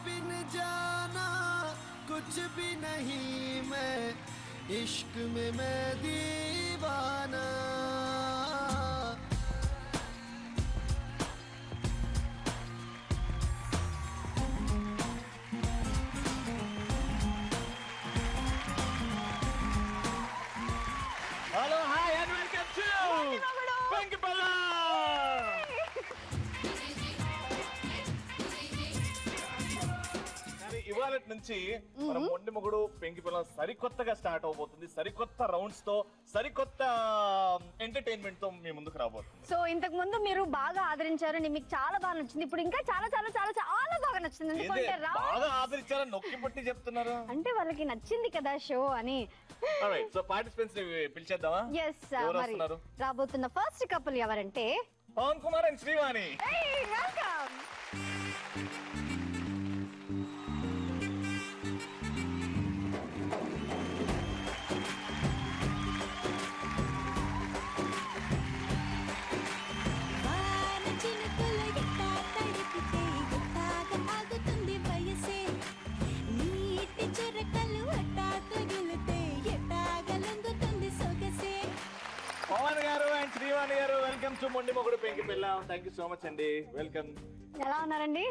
बिन जाना कुछ भी नहीं मैं इश्क में मैं दीवाना Hello, hi, and welcome to Penkipella. ఇవాళ నుంచి మన మొండి మొగుడు పెంకిపిల్ల సరికొత్తగా స్టార్ట్ అవబోతుంది. సరికొత్త రౌండ్స్ తో, సరికొత్త ఎంటర్టైన్మెంట్ తో మీ ముందుకు రాబోతుంది. సో ఇంతకు ముందు మీరు బాగా ఆదరించారు, మీకు చాలా బాగా నచ్చింది. ఇప్పుడు ఇంకా చాలా చాలా చాలా చాలా బాగా నచ్చింది. ఎందుకంటే బాగా ఆదరించారని నొక్కి పట్టి చెప్తున్నారు అంటే వాళ్ళకి నచ్చింది కదా షో అని. ఆల్రైట్, సో పార్టిసిపెంట్స్ ని పిలిచేద్దామా? yes మరి రాబోతున్న ఫస్ట్ కపుల్ ఎవరంటే పవన్ కుమార్ అండ్ శ్రీవాణి. వెల్కమ్. పవన్ గారు అండ్ శ్రీవాణి గారు, వెల్కమ్ టు మొండి మొగుడు పెంకిపిల్ల. థ్యాంక్ యూ సో మచ్ అండి. వెల్కమ్. ఎలా ఉన్నారండి?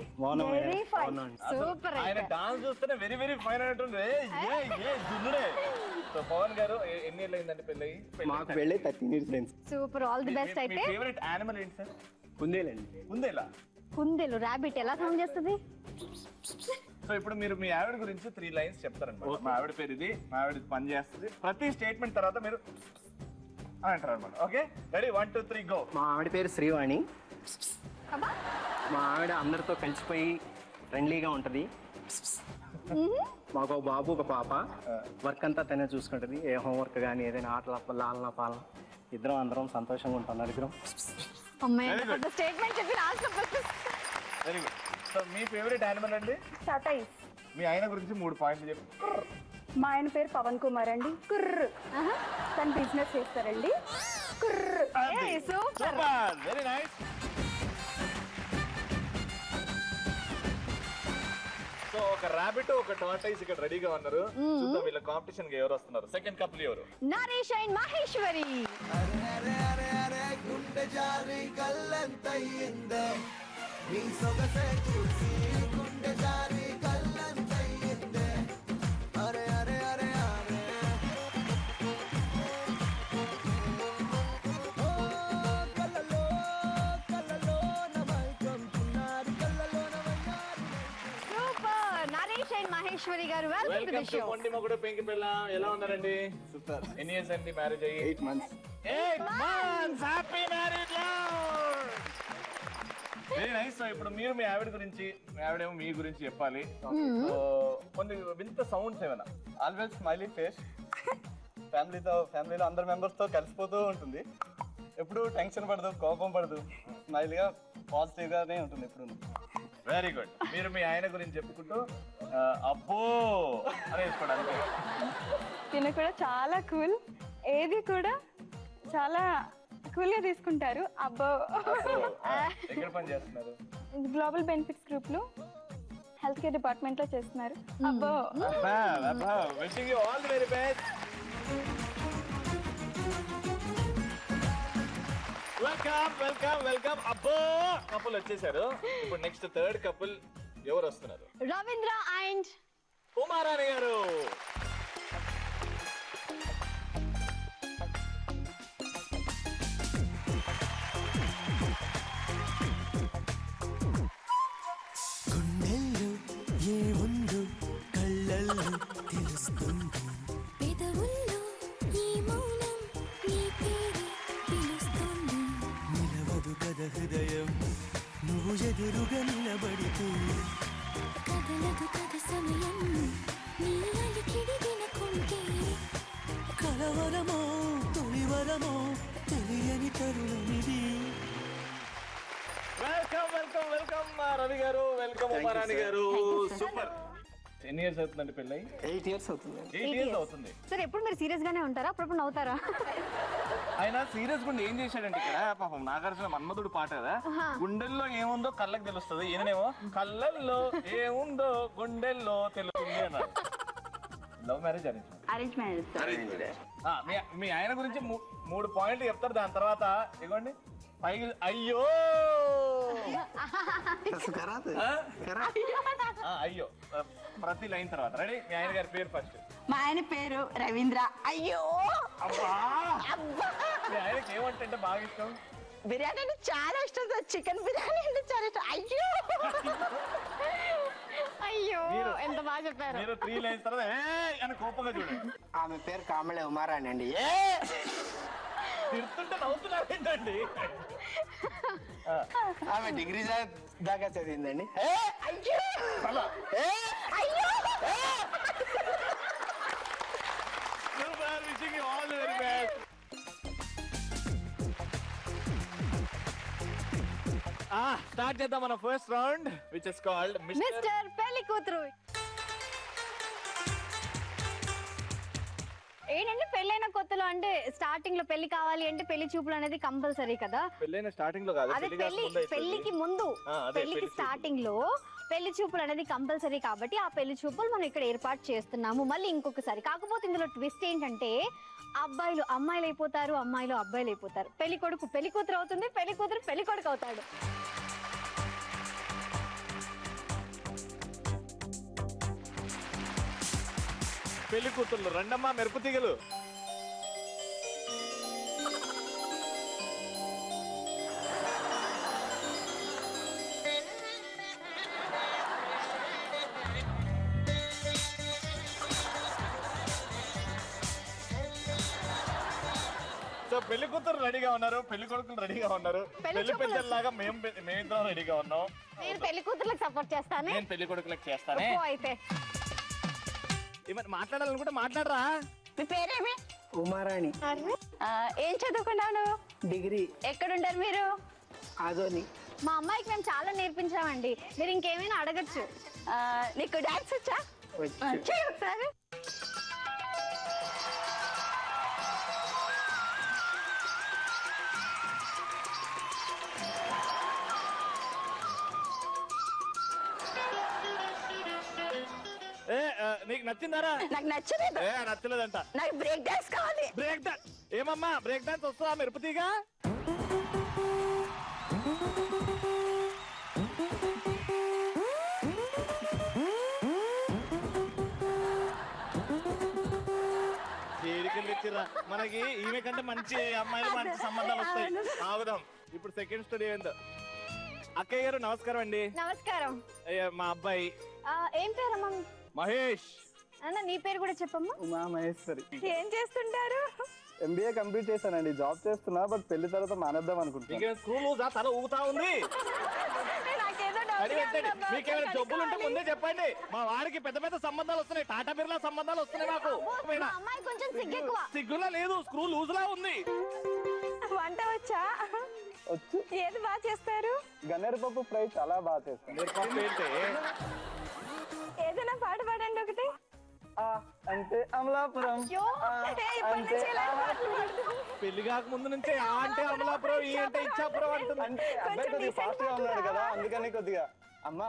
Very fine, super. ఆయన డాన్స్ చూస్తేనే వెరీ వెరీ ఫైన్ అంటుంది. సో పవన్ గారు, ఎన్ని ఏళ్ళు అయిందండి పెళ్ళి? మాకు పెళ్ళి 13 years అయింది. Super, all the best. అయితే ఫేవరెట్ యానిమల్ ఏంటి సార్? కుందేలండి. కుందేలా? కుందేలు, రాబిట్ ఎలా సౌండ్ చేస్తుంది? సో ఇప్పుడు మీరు మీ ఆవిడ గురించి 3 lines చెప్తారన్నమాట. మా ఆవిడ పేరు ఇది, మా ఆవిడ పని చేస్తుంది. ప్రతి స్టేట్మెంట్ తర్వాత మీరు అంటారు అనమాట. Okay, ready? 1 2 3 గో. మా ఆవిడ పేరు శ్రీవాణి. మా ఆవిడ అందరితో కలిసిపోయి ఫ్రెండ్లీగా ఉంటది. మాకు ఒక బాబు ఒక పాప. వర్క్ అంతా తనే చూసుకుంటది. ఏ హోంవర్క్ కానీ ఏదైనా ఆటల లాలన పాలన ఇద్దరం అందరం సంతోషంగా ఉంటాం. నలుగురం. స్టేట్మెంట్ చెప్పి లాస్ట్ వెరీ గుడ్. సో మీ ఫేవరెట్ యానిమల్ అండి? టాటాయిస్. మీ ఆయన గురించి 3 పాయింట్లు చెప్పు. మా ఆయన పేరు పవన్ కుమార్ అండి. కుర్ర. తను బిజినెస్ చేస్తారండి. కుర్ర. Super, very nice. సో ఒక రాబిట్ ఒక టార్టాయిస్ ఇక్కడ రెడీగా ఉన్నారు. చూద్దాం వీళ్ళ కాంపిటీషన్ కి ఎవరు వస్తున్నారు. సెకండ్ కపుల్ ఎవరు? నరేష్ అండ్ మహేశ్వరి. గుండె జారి కళ్ళంతయ్యిందే నీ సొగసే చూసి గుండె జారి కళ్ళంతయ్యిందే అరే అరే అరే అరే ఓ కళ్ళలో కళ్ళలో నమైకంటున్నారు కళ్ళలో నమయ్యారు. సూపర్, నరేష్ అండ్ మహేశ్వరి గారు, వెల్కమ్ టు ది షో. మొండి మొగుడు పెంకిపిల్ల, ఎలా ఉన్నారండి? సూపర్. ఎన్ని ఇయర్స్ అండి మ్యారేజ్ అయ్యి? 8 months. 8 months. Happy marriage life. Very nice. So ఇప్పుడు మీరు మీ ఆవిడ గురించి, మీ ఆవిడేమో మీ గురించి చెప్పాలి. సో కొన్ని వింత సౌండ్స్ ఏమైనా? Always smiley face. ఫ్యామిలీలో అందరు మెంబర్స్ తో కలిసిపోతూ ఉంటుంది. ఎప్పుడు టెన్షన్ పడదు, కోపం పడదు. స్మైల్గా పాజిటివ్ గానే ఉంటుంది ఎప్పుడు. Very good. మీరు మీ ఆయన గురించి చెప్పుకుంటూ అబ్బో అని వేసుకోవడానికి. తిన కూడా చాలా కూల్. ఏది కూడా చాలా కూల్ గా తీసుకుంటారు. అబ్బో. ఎక్కడ పని చేస్తున్నారు? గ్లోబల్ బెనిఫిట్స్ గ్రూప్ లో హెల్త్ కేర్ డిపార్ట్మెంట్ లో చేస్తున్నారు. అబ్బో. Wishing you all the very best. Welcome welcome welcome. అబ్బో కపుల్ వచ్చేసారు. ఇప్పుడు నెక్స్ట్ థర్డ్ కపుల్ ఎవరు వస్తున్నారు? రవీంద్ర అండ్ ఉమారాణి గారు. గుండెల్లో ఏముందో కళ్ళల్లో తెలుస్తుంది పెదవుల్లో ఈ మౌనం నీ పేరే పిలుస్తుంది నిలవదు కథ హృదయం నువ్వు ఎదురుగా నిలబడితే కదలదు కథ సమయం నీ అలికిడి వినకుంటే కలవరమో తొలివరమో తెలియని తరుణమిది. వెల్కమ్ వెల్కమ్ వెల్కమ్ రవి గారు, వెల్కమ్ ఉమారాణి గారు. సూపర్. ఎన్ని ఇయర్స్ అవుతుందండి పెళ్ళి? 8 years అవుతుంది. 8 years అవుతుంది. సార్ ఎప్పుడు మీరు సీరియస్ గానే ఉంటారా? అప్పుడప్పుడు నవ్వుతారా? ఆయన సీరియస్ గుండి ఏం చేశాడంటే ఇక్కడ పాపం నాగార్జున మన్మధుడు పాట కదా, గుండెల్లో ఏముందో కళ్ళకి తెలుస్తుంది, ఈయననేమో కళ్ళల్లో ఏముందో గుండెల్లో తెలుస్తుంది అన్నాడు. Love marriage arrange marriage. మీ ఆయన గురించి 3 పాయింట్లు చెప్తారు, దాని తర్వాత ఇవ్వండి పైకి అయ్యో అయ్యో ప్రతి లైన్ తర్వాత. రెడీ? మీ ఆయన గారి పేరు ఫస్ట్. మా ఆయన పేరు రవీంద్ర. అయ్యో అబ్బా, మీ ఆయనకి ఏమంటే బాగా ఇష్టం? బిర్యానీ అంటే చాలా ఇష్టం సార్. చికెన్ బిర్యానీ అంటే చాలా ఇష్టం. అయ్యో అయ్యో ఎంత బాగా చెప్పారు. మీరు 3 లైన్స్ తర్వాత అని కోపంగా చూడండి. ఆమె పేరు కామలే ఉమారాణి అండి. తిడుతుంటే నవ్వుతున్నారేంటండి? ఆమె డిగ్రీ దాకా చదివిందండి. Wishing you all the very best. Start చేద్దాం మన first round, which is called mister పెళ్లి కూతురు. ఏంటంటే పెళ్ళైన కొత్తలో అంటే స్టార్టింగ్ లో పెళ్లి కావాలి అంటే పెళ్లి చూపులు అనేది కంపల్సరీ కదా. పెళ్ళైన స్టార్టింగ్ లో కాదు, అదే పెళ్లికి ముందు, పెళ్లికి స్టార్టింగ్ లో పెళ్లి చూపులు అనేది కంపల్సరీ కాబట్టి ఆ పెళ్లి చూపులు మనం ఇక్కడ ఏర్పాటు చేస్తున్నాము మళ్ళీ ఇంకొకసారి. కాకపోతే ఇందులో ట్విస్ట్ ఏంటంటే అబ్బాయిలు అమ్మాయిలు అయిపోతారు, అమ్మాయిలు అబ్బాయిలు అయిపోతారు. పెళ్లి కొడుకు పెళ్లి కూతురు అవుతుంది, పెళ్లి కూతురు పెళ్లి కొడుకు అవుతాడు. పెళ్లి కూతుర్లు రెండమ్మా మెరుపు తీగలు. సో పెళ్లి కూతురు రెడీగా ఉన్నారు, పెళ్లి కొడుకులు రెడీగా ఉన్నారు, పెళ్లి పెద్దలాగా మేమిద్దరం రెడీగా ఉన్నాం. నేను పెళ్లి కూతుర్లకు సపోర్ట్ చేస్తాను, నేను పెళ్లి కొడుకులకు చేస్తాను. అయితే మాట్లాడాలనుకుంటే మాట్లాడరా. మీ పేరేమి? ఉమారాణి. ఏం చదువుకున్నావు నువ్వు? డిగ్రీ. ఎక్కడుంటారు మీరు? ఆదోని. మా అమ్మాయికి మేము చాలా నేర్పించామండి, మీరు ఇంకేమైనా అడగచ్చు. నీకు డాన్స్ వచ్చా? చెయ్యి ఒకసారి. నీకు నచ్చిందారా? నాకు నచ్చలేదు. నచ్చలేదంట. నాకు బ్రేక్ డాన్స్ కావాలి. బ్రేక్ డాన్స్ ఏమమ్మా? బ్రేక్ డాన్స్ వస్తుందా మెరుపుతీగా? మనకి ఈమె కంటే మంచి అమ్మాయిలు మంచి సంబంధాలు వస్తాయి. ఆగుదాం. ఇప్పుడు సెకండ్ స్టోరీ ఏందో. అక్కయ్య గారు నమస్కారం అండి. నమస్కారం. మా అబ్బాయి ఏం పేరమ్మా? మహేష్. అన్న నీ పేరు కూడా చెప్పమ్మా. ఉమా మహేశ్వరి. ఏం చేస్తుంటారు? MBA కంప్లీట్ చేశానండి, జాబ్ చేస్తున్నా, బట్ పెళ్లి తర్వాత మానేద్దాం అనుకుంటున్నా. స్క్రూ లూజా? తల ఊగుతా ఉంది. మీకేమైనా జబ్బులు ఉంటే ముందే చెప్పండి. మా వారికి పెద్ద పెద్ద సంబంధాలు వస్తున్నాయి, టాటా బిర్లా సంబంధాలు వస్తున్నాయి మాకు. అమ్మాయి కొంచెం సిగ్గెక్కువ. సిగ్గులా లేదు, స్క్రూ లూజ్ లా ఉంది. వంట వచ్చా? వచ్చు. ఏది బాగా చేస్తారు? గన్నేరు పప్పు ఫ్రై చాలా బాగా చేస్తాను. ఏదైనా పాట పాడండి ఒకటి. అంటే అమలాపురం. పెళ్లి కాక ముందు నుంచే ఆ అంటే అమలాపురం, ఈ అంటే ఇచ్చాపురం అంటుంది. అంటే అబ్బాయి కొద్దిగా ఫాస్ట్ గా ఉన్నాడు కదా, అందుకని కొద్దిగా. అమ్మా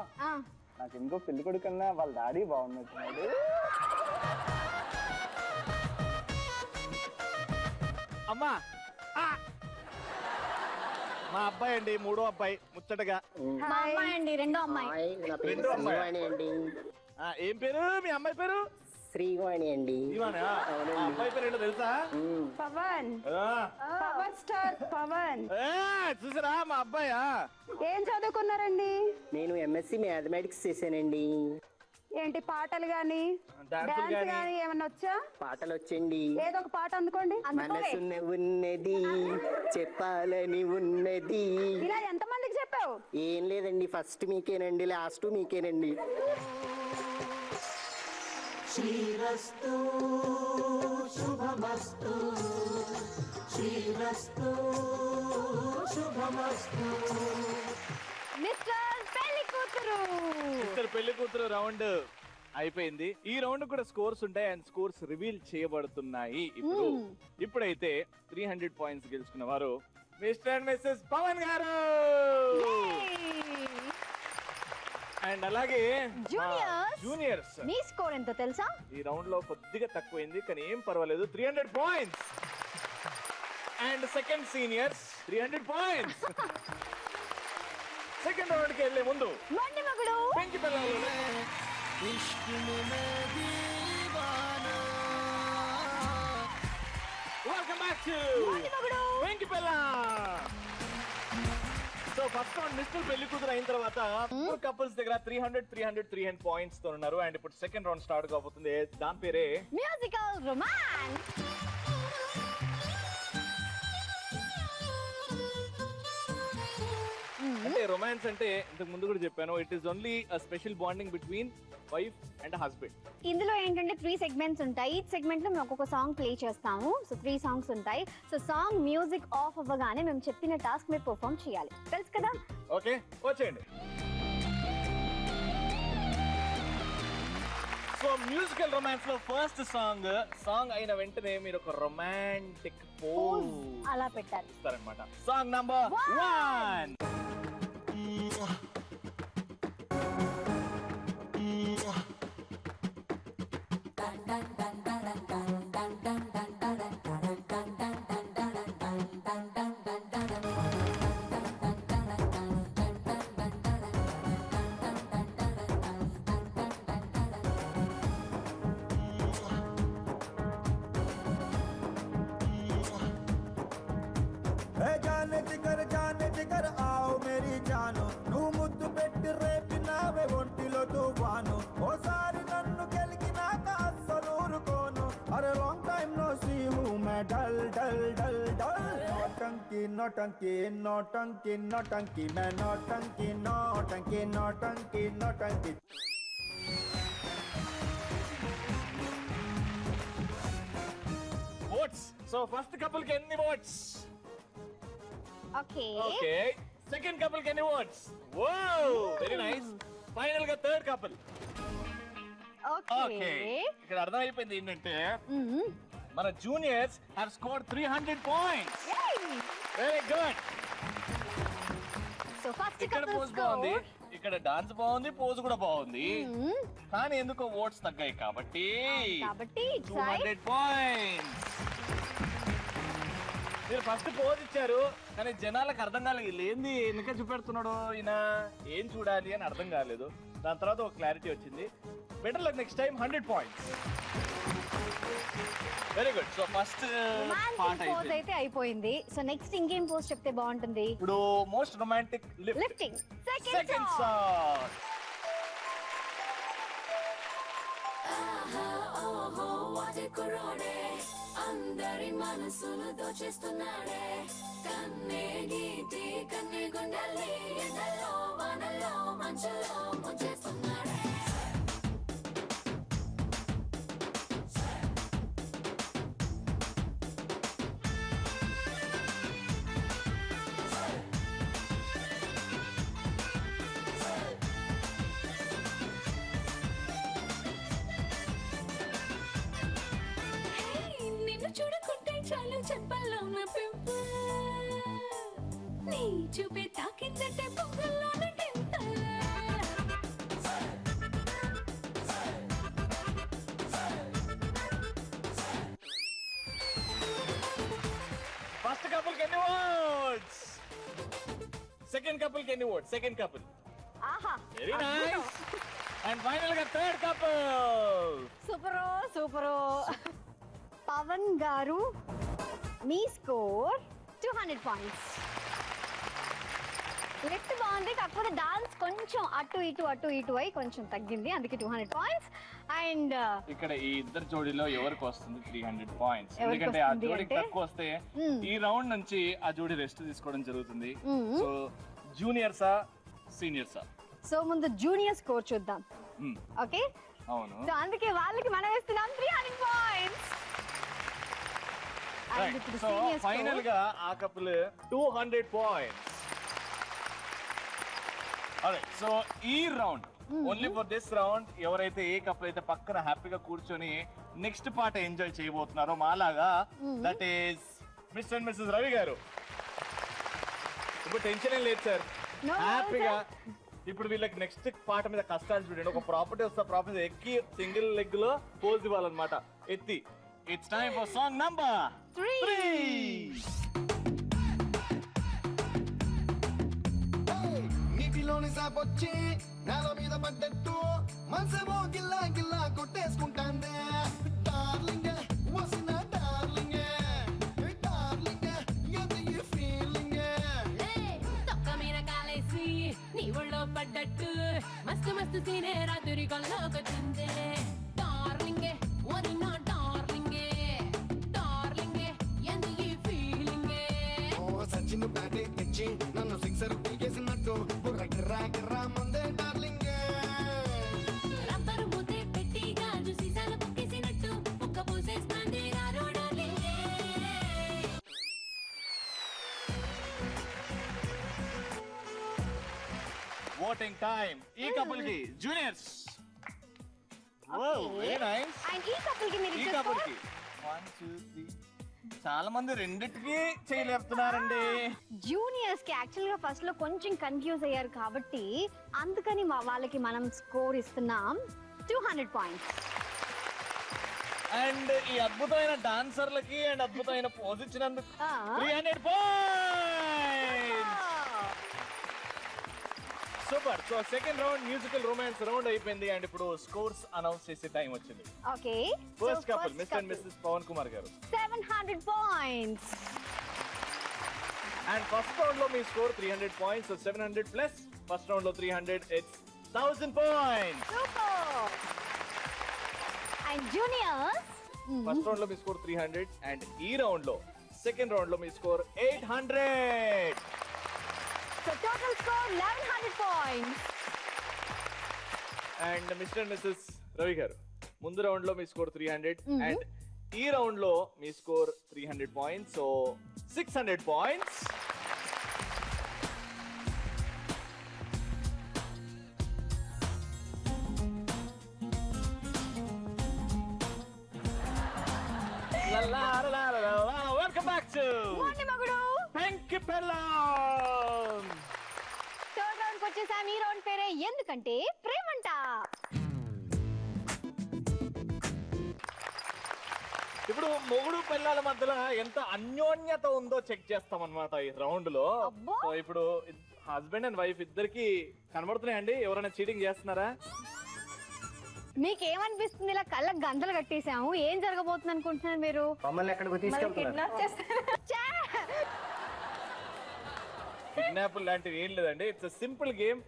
నాకు ఇంకో పెళ్లి కొడుకు కన్నా వాళ్ళ డాడీ బాగున్నట్టున్నాడు. అమ్మా మా అబ్బాయి అండి, 3వ అబ్బాయి ముచ్చటగా. మా అమ్మాయి అండి, రెండో అమ్మాయి. ఏం పేరు మీ అమ్మాయి పేరు? శ్రీవాణి అండి. అబ్బాయి పేరు ఏంటో తెలుసా? పవన్. Power star Pavan. చూసారా మా అబ్బాయా? ఏం చదువుకున్నారండి? నేను MSc మ్యాథమెటిక్స్ చేశానండి. ఏంటి పాటలు గాని డాన్స్ గాని ఏమన్నా వచ్చా? పాటలు వచ్చండి. ఏదో ఒక పాట అందుకోండి. మనసున్న ఉన్నది చెప్పాలని ఉన్నది. ఇలా ఎంత మందికి చెప్పావు? ఏం లేదండి, ఫస్ట్ మీకేనండి, లాస్ట్ మీకేనండి. శ్రీరస్తు శుభమస్తు, శ్రీరస్తు శుభమస్తు. మిస్టర్ పెళ్లి కూతురు. మిస్టర్ పెళ్లి కూతురు రౌండ్ అయిపోయింది. ఈ రౌండ్ కూడా స్కోర్స్ ఉంటాయి అండ్ స్కోర్స్ రివీల్ చేయబడుతున్నాయి. ఇప్పుడైతే 300 పాయింట్స్ గెలుచుకున్న వారు మిస్టర్ అండ్ మిస్సెస్ పవన్ గారు. అండ్ అలాగే జూనియర్స్ మీ స్కోర్ ఎంతో తెలుసా? ఈ రౌండ్ లో కొద్దిగా తక్కువైంది కానీ ఏం పర్వాలేదు, 300 points. And second seniors 300 points. Second round కి వెళ్లే ముందు మొండి మగుడు వెంకి పిల్లలు వెల్కమ్ బ్యాక్ టు మొండి మగుడు వెంకి పిల్ల. సో ఫస్ట్ రౌండ్ మిస్టర్ పెళ్లి కూతురు అయిన తర్వాత కపుల్స్ దగ్గర 300 పాయింట్స్ తో ఉన్నారు. అండ్ ఇప్పుడు సెకండ్ రౌండ్ స్టార్ట్ కాబోతుంది. దాని పేరే మ్యూజికల్ రొమాన్స్. అంటే రొమాన్స్ అంటే ఇంతకు ముందు కూడా చెప్పాను, it is only a special bonding between wife and husband. ఇందులో ఏంటంటే 3 సెగ్మెంట్స్ ఉంటాయి. ఈ సెగ్మెంట్ లో మేము ఒక్కొక్క సాంగ్ ప్లే చేస్తాము. సో 3 సాంగ్స్ ఉంటాయి. సో సాంగ్ మ్యూజిక్ ఆఫ్ అవ్వగానే మేము చెప్పిన టాస్క్ మీరు పర్ఫామ్ చేయాలి. తెలుసు కదా? ఓకే, వచ్చేయండి. సో మ్యూజికల్ రొమాన్స్ లో ఫస్ట్ సాంగ్ అయిన వెంటనే మీరు ఒక రొమాంటిక్ పోజ్ అలా పెట్టాలి ఇస్తారనమాట. Song number 1. जाने जिगर आओ मेरी जानो नू मुद्दु पेट्टी रेपिनावे ఒంటిలో తువాను ఓసారి నన్ను గెలికినాక అస్సలు ఊరుకోను అరే లాంగ్ టైం నో సీ హూ మే డల్ డల్ డల్ డల్ నోటంకి నోటంకి నోటంకి నోటంకి మే నోటంకి నోటంకి నోటంకి నోటంకి. ఓట్స్. సో ఫస్ట్ కపుల్ కి ఎన్ని ఓట్స్? ఓకే. సెకండ్ కపుల్ కి ఎన్ని votes? Wow, very nice. Final గా థర్డ్ కపుల్. ఓకే, ఇక్కడ అర్థమైపోయింది ఏంటంటే మన juniors have scored 300 points. Very good. So first ఇక్కడ కపుల్ పోజ్ బాగుంది, ఇక్కడ డాన్స్ బాగుంది, పోజ్ కూడా బాగుంది. కానీ ఎందుకో ఓట్స్ తగ్గాయి కాబట్టి 200 పాయింట్స్. మీరు ఫస్ట్ పోజ్ ఇచ్చారు కానీ జనాలకు అర్థం కాలేదు, ఏంది ఎందుకే చూపెడుతున్నాడు ఈయన, ఏం చూడాలి అని అర్థం కాలేదు. దాని తర్వాత ఒక క్లారిటీ వచ్చింది. Better luck next time 100 points. Very good. So first part pose అయితే అయిపోయింది. సో నెక్స్ట్ ఇంకేం పోజ్ చెప్తే బాగుంటుంది? ఇప్పుడు most romantic lifting second song. అందరి మనసులు దోచేస్తున్నాడే కన్నే గీటి కన్నే గుండెల్ని ఎండలో వానల్లో మంచులో ముంచేస్తున్నాడే. చూడకుంటే చాలు చెప్పల్లో నా పింపు నీ చూపే తాకిందంటే పొంగల్లోన గింత. ఫస్ట్ కపుల్ కి ఎన్ని ఓట్స్? సెకండ్ కపుల్ కి ఎన్ని ఓట్స్? Second couple. ఆహా, వెరీ నైస్. అండ్ ఫైనల్ గా థర్డ్ కపుల్. సూపర్. పవన్ గారు మీ స్కోర్ 200 పాయింట్స్. లిఫ్ట్ బాగుంది, కాకపోతే డాన్స్ కొంచెం అటు ఇటు అయి కొంచెం తగ్గింది, అందుకే 200 పాయింట్స్. అండ్ ఇక్కడ ఈ ఇద్దరు జోడీలో ఎవరికి వస్తుంది 300 పాయింట్స్? ఎందుకంటే ఆ జోడీకి తక్కువ వస్తే ఈ రౌండ్ నుంచి ఆ జోడీ రెస్ట్ తీసుకోవడం జరుగుతుంది. సో జూనియర్సా సీనియర్సా? సో ముందు జూనియర్ స్కోర్ చూద్దాం. ఓకే, అవును. సో అందుకే వాళ్ళకి మనం ఇస్తున్నాం 300 పాయింట్స్. సో ఫైనల్ గా ఆ కపుల్ 200 పాయింట్స్. సో ఈ round only for this round ఎవరైతే ఏ కపుల్ అయితే పక్కన హ్యాపీగా కూర్చొని నెక్స్ట్ పాట ఎంజాయ్ చేయబోతున్నారో మాలాగా, that is mister and missus Ravi గారు. ఇప్పుడు టెన్షన్ ఏం లేదు సార్, No, హ్యాపీగా. ఇప్పుడు వీళ్ళకి నెక్స్ట్ పాట మీద కష్టాలు చూడండి. ఒక ప్రాపర్టీ వస్తే ప్రాపర్టీ ఎక్కి సింగిల్ లెగ్ లో పోజ్ ఇవ్వాలన్నమాట ఎత్తి. It's time for song number 3. నీటిలోని సాపొచ్చి నేల మీద పడ్డట్టు మనసేమో గిల్లా గిల్లా కొట్టేసుకుంటాందే. డార్లింగ్ వసిన డార్లింగ్ డార్లింగ్ ఎంత ఈ ఫీలింగ్. తొక్క మీద కాలేసి నీ ఒళ్ళో పడ్డట్టు మస్తు మస్తు సీనే రాత్రి కొల్లోకొచ్చింది. డార్లింగ్ వదిన డార్లింగ్ డార్లింగ్ ఎంత ఈ ఫీలింగ్. ఓ సచిన్ బ్యాటే తెచ్చి నన్ను సిక్సర్ పీకేసినట్టు బుర్ర గిర్రా గిర్రా ముందే డార్లింగ్. రబ్బరు మూతే పెట్టి గాజు సీసాలు పొక్కేసినట్టు ఒక్క పూసేస్తాంది రారో డార్లింగ్. Voting time. ఈ కపుల్ కి జూనియర్స్. Very nice. అండ్ ఈ కపుల్ కి మీరు ఈ ఇచ్చే కపుల్ score కి 1 2 3 చాలా మంది రెండిటికి చేయలేపుతున్నారండి. జూనియర్స్ కి యాక్చువల్ గా ఫస్ట్ లో కొంచెం కన్ఫ్యూజ్ అయ్యారు కాబట్టి అందుకని వాళ్ళకి మనం స్కోర్ ఇస్తున్నాం 200 పాయింట్స్. అండ్ ఈ అద్భుతమైన డాన్సర్లకి అండ్ అద్భుతమైన పోజ్ ఇచ్చినందుకు ఆ. 300 points. Super. So second round musical romance round అయిపోయింది అండ్ ఇప్పుడు స్కోర్స్ అనౌన్స్ చేసే టైం వచ్చింది. Okay, first couple mister and missus Pavan Kumar గారు. 700 పాయింట్స్. అండ్ ఫస్ట్ రౌండ్ లో మీ score 300 points. So 700 plus first round లో 300 it's 1000 points. Super. And juniors first round లో మీ స్కోర్ 300 అండ్ ఈ రౌండ్ లో సెకండ్ రౌండ్ లో మీ score 800. So total score 1100 points. And mister and missus Ravi గారు ముందు రౌండ్ లో మీ స్కోర్ 300 అండ్ ఈ రౌండ్ లో మీ score 300 points. So 600 points. Welcome back to మోని మగుడు. పెంకి పెళ్ళాం. థర్డ్ రౌండ్ కి వచ్చేసాం. ఈ రౌండ్ పేరే ఎందుకంటే ప్రేమంట. ఇప్పుడు మొగుడు పిల్లల మధ్యలో ఎంత అన్యోన్యత ఉందో చెక్ చేస్తాం అన్నమాట ఈ రౌండ్ లో. అబ్బో. సో ఇప్పుడు హస్బెండ్ అండ్ వైఫ్ ఇద్దరికి కనబడుతున్నాయండి? ఎవరైనా చీటింగ్ చేస్తున్నారా? మీకేమనిపిస్తుంది? ఇలా కళ్ళకు గంతలు కట్టేసాము, ఏం జరగబోతుంది అనుకుంటున్నారు మీరు? మమ్మల్ని ఎక్కడికి తీసుకెళ్తున్నారు? కిడ్నాప్ చేస్తారు. ఛే! కిడ్నాప్ లాంటివి ఏం లేదండి. It's simple game.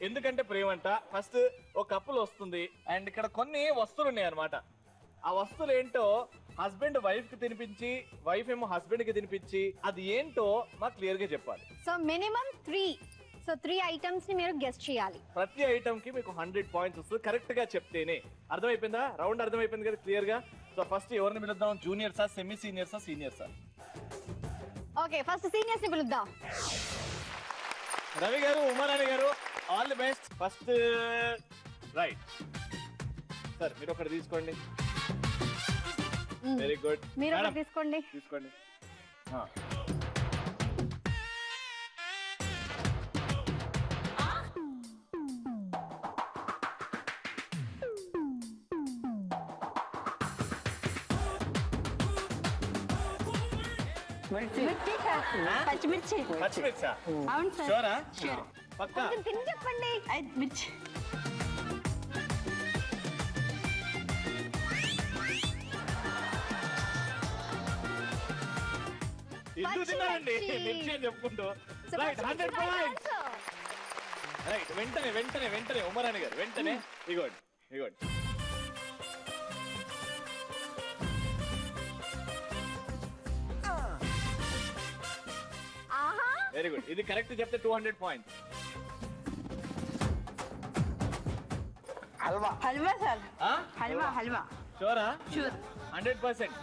ఎందుకంటే ప్రేమంట ఫస్ట్ ఒక కప్పులు వస్తుంది అండ్ ఇక్కడ కొన్ని వస్తువులు ఉన్నాయి అనమాట. ఆ వస్తువులు ఏంటో హస్బెండ్ వైఫ్ కి తినిపించి వైఫ్ ఏమో హస్బెండ్ కి తినిపించి అది ఏంటో మాకు క్లియర్ గా చెప్పాలి. So minimum 3. సో 3 ఐటమ్స్ ని మీరు గెస్ట్ చేయాలి. ప్రతి ఐటమ్ కి మీకు 100 పాయింట్స్ వస్తుంది కరెక్ట్ గా చెప్తేనే. అర్థమైపోయిందా? రౌండ్ అర్థమైపోయింది కదా క్లియర్ గా. సో ఫస్ట్ ఎవరిని పిలుద్దాం? జూనియర్సా, సెమీ సీనియర్సా, సీనియర్సా? ఓకే, ఫస్ట్ సీనియర్స్ ని పిలుద్దాం. రవి గారు, ఉమారాణి గారు, all the best. First right sir, మీరు ఒకటి తీసుకోండి. Very good. మీరు ఒకటి తీసుకోండి. తీసుకోండి. పచ్చిమిర్చి. పచ్చిమిర్చా? అవును సార్. షూరా? పక్కా? కొంచెం తిని చెప్పండి. మిర్చి. ఎందుకు తిన్నారండి మిర్చి అని చెప్పుకుంటూ? Right, 100 points. రైట్, వెంటనే వెంటనే వెంటనే ఉమారాణి గారు వెంటనే ఇగోండి ఇగోండి. ఆహా, వెరీ గుడ్. ఇది కరెక్ట్ చెప్తే 200 పాయింట్స్. హల్వా సార్. హల్వా హల్వా. షూరా? షూర్. 100%.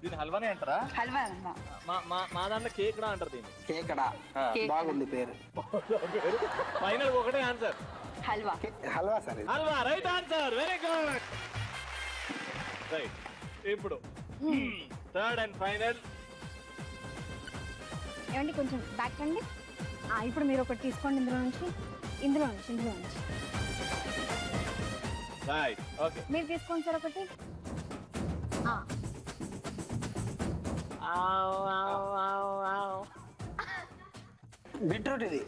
దీని హల్వానే అంటారా? హల్వా. మా దాంట్లో కేక్ రా అంటారు దీన్ని. కేకడా బాగుంది పేరు. ఫైనల్ ఒకటే ఆన్సర్. హల్వా. హల్వా సార్ ఇది. Halwa right answer, very good. Right, ఇప్పుడు థర్డ్ అండ్ ఫైనల్. ఏమండి కొంచెం బ్యాక్ రండి. ఇప్పుడు మీరు ఒకటి తీసుకోండి ఇందులో నుంచి రైట్, ఓకే. మీరు తీసుకోండి సార్ ఒకటి. బీట్రూట్ ఇది.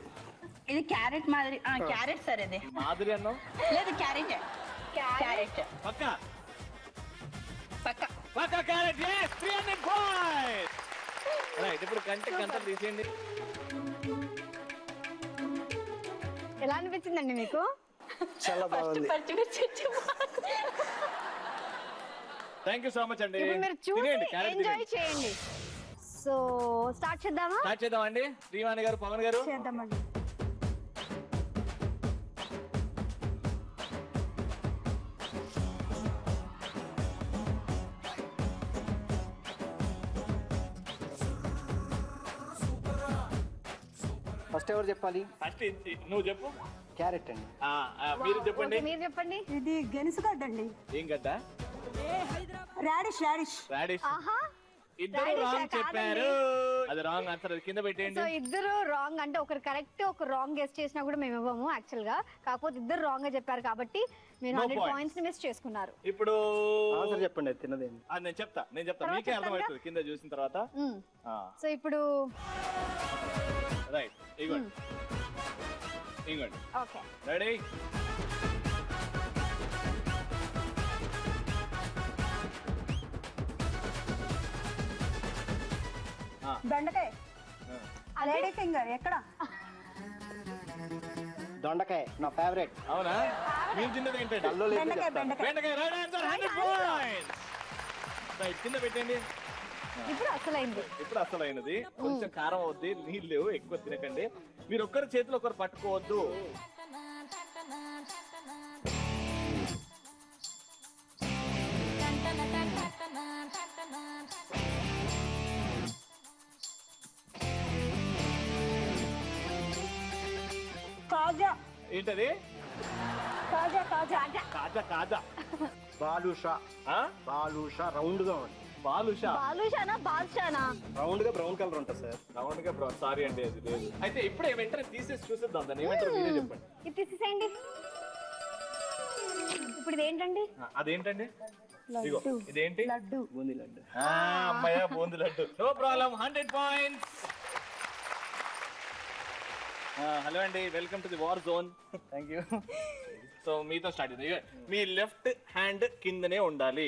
ఇది క్యారెట్ మాదిరి. క్యారెట్ సార్ ఇది. మాదిరి అన్నం లేదు క్యారెట్. క్యారెట్ పక్క పక్క. పక్క క్యారెట్. yes, 300 points. రైట్, ఇప్పుడు కంట తీసేయండి. ఎలా అనిపించిందండి మీకు? చాలా బాగుంది. థ్యాంక్ యూ సో మచ్ అండి. ఇప్పుడు మీరు చూసి తినేయండి, క్యారెట్ ఎంజాయ్ చేయండి. సో స్టార్ట్ చేద్దామా? స్టార్ట్ చేద్దామండి. శ్రీవాణి గారు, పవన్ గారు. చేద్దామండి. ఫస్ట్ ఎవరు చెప్పాలి? ఫస్ట్ నువ్వు చెప్పు. క్యారెట్ అండి. మీరు చెప్పండి. ఓకే, మీరు చెప్పండి. ఇది గెనుసుగడ్డ అండి. ఏం గడ్డ? రాడిష్. రాడిష్. ఆహా, ఇద్దరు Radish రాంగ్ కాదండి. చెప్పారు. అది రాంగ్ ఆన్సర్, అది కింద పెట్టేయండి. సో ఇద్దరు రాంగ్ అంటే ఒకరు కరెక్ట్ ఒకరు రాంగ్ గెస్ చేసినా కూడా మేము ఇవ్వము యాక్చువల్ గా. కాకపోతే ఇద్దరు రాంగ్ గా చెప్పారు కాబట్టి మీరు No 100 points. పాయింట్స్ ని మిస్ చేసుకున్నారు. ఇప్పుడు ఆన్సర్ చెప్పండి, అది తిన్నదేంటి? అది నేను చెప్తా తర్వాత మీకే చెప్తానుగా. అర్థమవుతుంది కింద చూసిన తర్వాత. సో ఇప్పుడు రైట్, ఇగోండి. Okay, ready? బెండకాయ. లేడీ ఫింగర్ ఎక్కడ? దొండకాయ నా ఫేవరెట్. అవునా? మీరు తిన్నది ఏంటంటే బెండకాయ. బెండకాయ. Right answer, 100 points. రైట్, కింద పెట్టండి. ఇప్పుడు అసలైంది. ఇప్పుడు అసలైనది. కొంచెం కారం అవుద్ది, నీళ్ళు లేవు, ఎక్కువ తినకండి. మీరు ఒక్కరి చేతిలో ఒకరు పట్టుకోవద్దు. కాజా. ఏంటది? కాజా. కాజా. కాజా. బాలుషా. ఆ? బాలుషా రౌండ్ గా ఉంది. బాలుషా. బాలుషానా బాద్షానా? రౌండ్ గా బ్రౌన్ కలర్ ఉంటుంది సార్. రౌండ్ గా బ్రౌన్. సారీ అండి, అది లేదు. అయితే ఇప్పుడే వెంటనే తీసేసి చూసేద్దాం దాన్ని. ఏమంటారు మీరే చెప్పండి. ఇది తీసేసేయండి. ఇప్పుడు ఇది ఏంటండి? అదేంటండి? ఇదిగో ఇదేంటి? లడ్డు. బూందీ లడ్డు. అమ్మాయ, boondi laddu. No problem, 100 points. Hello అండి, welcome to the war zone. Thank you. So మీతో స్టార్ట్ చేద్దాం. మీ లెఫ్ట్ హ్యాండ్ కిందనే ఉండాలి,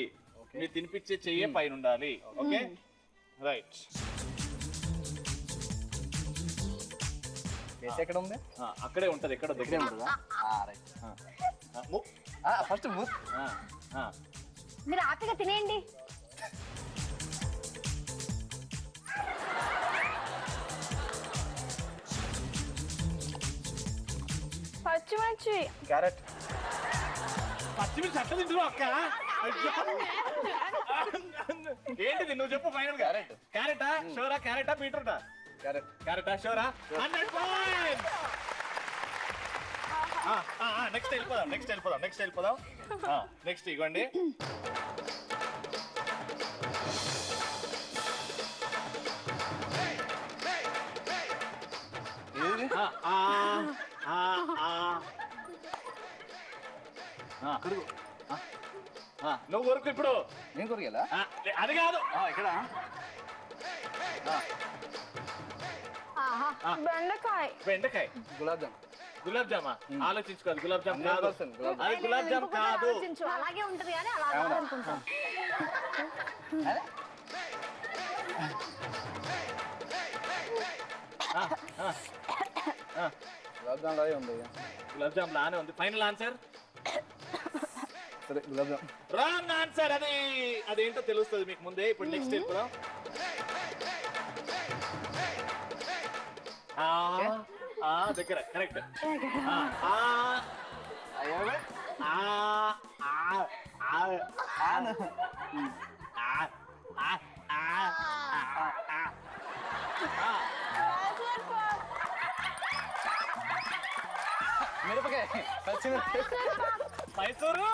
మీరు తినిపించే చెయ్యే పైన ఉండాలి. Okay, right. ఫేస్ ఎక్కడ ఉంది? అక్కడే ఉంటది, ఎక్కడ దగ్గరే ఉంటుందా? ఫస్ట్ మూత్. మీరు ఆటగా తినేయండి. పచ్చిమిర్చి. క్యారెట్. పచ్చిమిర్చి అట్లా తింటున్నావు అక్క? ఏంటిది నువ్వు చెప్పు ఫైనల్ గా. క్యారెటా? షోరా? క్యారెటా? బీట్రూటా? క్యారెట్. క్యారెటా? షోరా? 100 points. నెక్స్ట్ వెళ్ళిపోదాం. నెక్స్ట్ ఇవ్వండి. నువ్వు కొరకు ఇప్పుడు. నేను కొరికేలా? అది కాదు, ఇక్కడ బెండకాయ. బెండకాయ. గులాబ్ జామా. ఆలోచించుకోవాలి. గులాబ్ జామ్ కాదు, గులాబ్ అది గులాబ్ జామ్ కాదు. ఆలోచించు, అలాగే ఉంటది కానీ అలా అనుకుంటాం. గులాబ్ జామ్ లాగే ఉంది. గులాబ్ జామ్ లానే ఉంది. Final answer? సరే, గులాబ్ జామ్. Wrong answer. అదేంటో తెలుస్తుంది మీకు ముందే. ఇప్పుడు నెక్స్ట్ వెళ్ళిపోదాం. దగ్గర కరెక్ట్. మిరపకాయ పచ్చిమిర్చి మైసూరు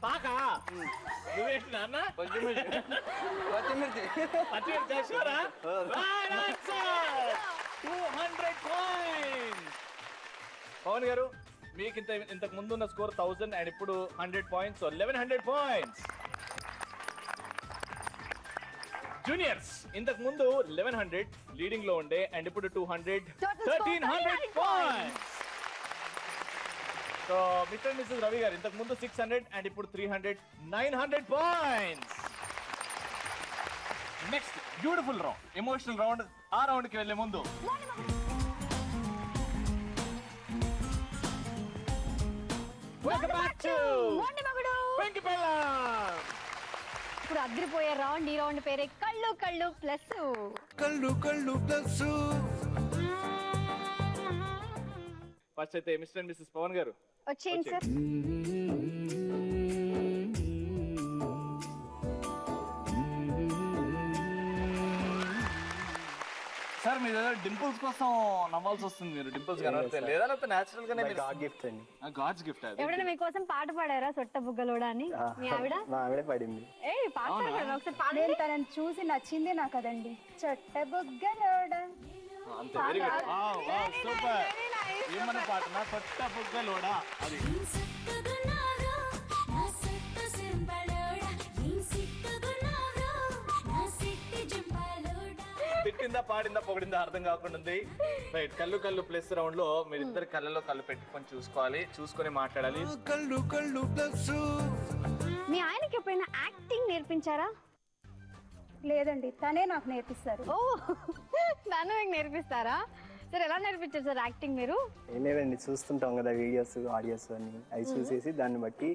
పాకా నువ్వేంటి నాన్న పచ్చిమిర్చి పచ్చిమిర్చి చేసారా 200 పాయింట్స్. పవన్ గారు మీకు ఇంతకు ముందు ఉన్న స్కోర్ 1000 అండ్ ఇప్పుడు 100 పాయింట్స్, 1100 పాయింట్స్. జూనియర్స్ ఇంతకు ముందు 1100 లీడింగ్ లో ఉండే అండ్ ఇప్పుడు 200 1300 points. So mister and missus Ravi garu ఇంతకు ముందు 600 అండ్ ఇప్పుడు 300 900 points. Next beautiful round, emotional round. ఆ రౌండ్ కి వెళ్లే ముందు welcome back to Mondi Mogudu. Penki Pellam. ఇప్పుడు అదిరిపోయే రౌండ్. ఈ రౌండ్ పేరే కళ్ళు కళ్ళు ప్లస్. ఫస్ట్ అయితే mister and missus Pavan garu వచ్చేయండి సార్. సార్ మీరు డింపుల్స్ కోసం నవ్వాల్సి వస్తుంది. మీరు డింపుల్స్ కనబడతాయి లేదా లేకపోతే నేచురల్ గానే గాడ్ గిఫ్ట్ అండి. గాడ్స్ గిఫ్ట్ అది. ఎవరైనా మీకోసం పాట పాడారా సొట్ట బుగ్గలోడా అని? మీ ఆవిడ మా ఆవిడే పడింది. ఏ పాట పాడారు ఒకసారి పాడండి. నేను తనని చూసి నచ్చింది నాకు కదండి. చొట్ట బుగ్గలోడ. అంతే very good. Wow wow super. ఏమన్న పాటనా సొట్ట బుగ్గలోడా అది. తిట్టిందా పాడిందా పొగిడిందా అర్థం కాకుండా ఉంది. రైట్, కళ్ళు కళ్ళు ప్లస్ రౌండ్ లో మీరు ఇద్దరు కళ్ళలో కళ్ళు పెట్టుకొని చూసుకోవాలి, చూసుకొని మాట్లాడాలి. మీ ఆయనకి ఎప్పుడైనా యాక్టింగ్ నేర్పించారా? లేదండి, తనే నాకు నేర్పిస్తారు. ఓ నన్ను మీకు నేర్పిస్తారా? సార్ ఎలా నేర్పించారు సార్ యాక్టింగ్ మీరు? ఏం లేదండి, చూస్తుంటాం కదా వీడియోస్ ఆడియోస్ అన్ని, అవి చూసేసి దాన్ని బట్టి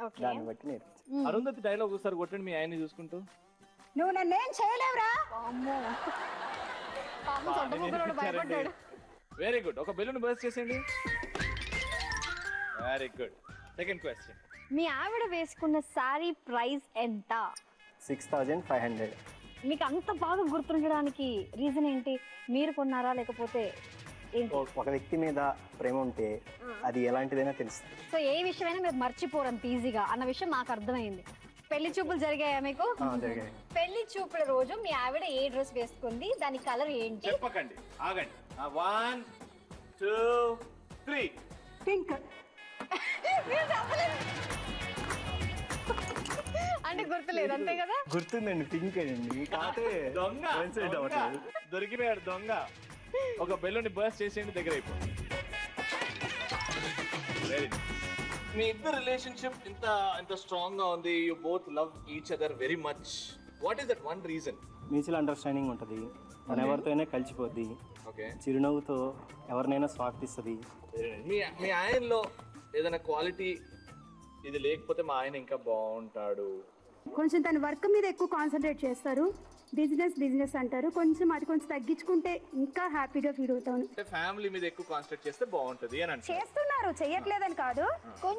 ఓకే. నేర్పించాం. అరుంధతి డైలాగ్ ఒకసారి కొట్టండి మీ ఆయన్ని చూసుకుంటూ. నువ్వు నన్నేం చేయలేవురా. అమ్మో పాపం సొట్ట బుగ్గలోడు భయపడ్డాడు. Very good. ఒక బెలూన్ బర్స్ట్ చేసేయండి. Very good. Second question. మీ ఆవిడ వేసుకున్న సారీ ప్రైస్ ఎంత? 6500. మీకు అంత బాగా గుర్తుండడానికి రీజన్ ఏంటి? మీరు కొన్నారా లేకపోతే ఏంటి? ఒక వ్యక్తి మీద ప్రేమ ఉంటే అది ఎలాంటిదైనా తెలుస్తుంది. సో ఏ విషయమైనా మీరు మర్చిపోరు అంత ఈజీగా అన్న విషయం నాకు అర్థమైంది. పెళ్లి చూపులు జరిగాయా మీకు? జరిగాయి. పెళ్లి చూపుల రోజు మీ ఆవిడ ఏ డ్రెస్ వేసుకుంది, దాని కలర్ ఏంటి? చెప్పకండి, ఆగండి. 1 2 3. పింక్. అంటే గుర్తులేదు అంతే కదా? గుర్తుందండి, పింక్ అండి. కాకపోతే దొంగ coincide దొంగ. అవ్వట్లేదు. దొరికిపోయాడు దొంగ. ఒక బెలూన్ బర్స్ట్ చేసేయండి, దగ్గర అయిపోయింది. Very nice. మీ ఇద్దరు రిలేషన్షిప్ ఇంత స్ట్రాంగ్ గా ఉంది. You both love each other very much. What is that one reason? Mutual understanding ఉంటుంది. తన ఎవరితోనే కలిసిపోద్ది. ఓకే. చిరునవ్వుతో ఎవరినైనా స్వాగతిస్తుంది. మీ ఆయనలో ఏదైనా క్వాలిటీ ఇది లేకపోతే మా ఆయన ఇంకా బాగుంటాడు? కొంచెం తన వర్క్ మీద ఎక్కువ కాన్సన్ట్రేట్ చేస్తారు. బిజినెస్ అంటారు. కొంచెం అది కొంచెం తగ్గించుకుంటే ఇంకా హ్యాపీగా ఫీల్ అవుతాను. అంటే ఫ్యామిలీ మీద ఎక్కువ కాన్సన్ట్రేట్ చేస్తే బాగుంటది అని అంటారు. చేస్తున్నారు, చెయ్యట్లేదని కాదు,